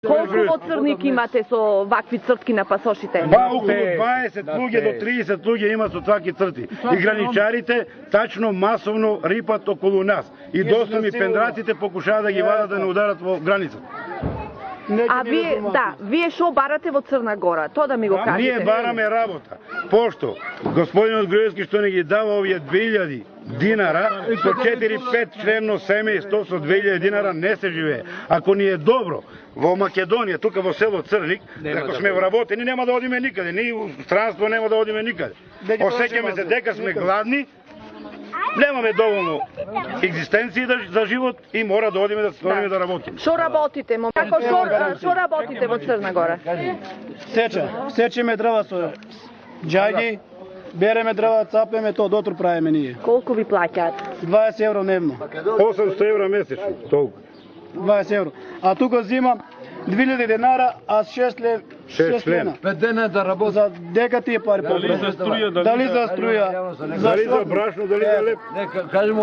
Колку во Црник имате со вакви цртки на пасошите? Ба, околу 20 луѓе до 30 луѓе има со такви црти. И граничарите тачно масовно рипат околу нас. И доста ми пендраците покушаат да ги вадат да не ударат во границата. А вие шо барате во Црна Гора? Тоа да ми го кажете. Ние бараме работа. Пошто господинот Груевски што не ги дава овие 2000 динара, со 4-5 членно семејство со 2000 динара не се живее. Ако ни е добро во Македонија, тука во село Црник, ако сме вработени, нема да одиме никаде, ни у странство нема да одиме никаде. Осеќаме се дека сме гладни, немаме доволно екзистенција за живот и мора да одиме да работиме. Шо работите, момако? Шо работите во Црна Гора? Сечеме дрва со џаги, береме дрва, цапеме, тоа дотур правиме ние. Колку ви плаќаат? 20 евро дневно. 800 евра месечно, толку. 20 евро. А тука зимам 2000 денара, а 6 лена. 5 дена да работи. За дека тие пари побрзо. Дали за струја, Дали за брашно, дали за леп. Нека кажемо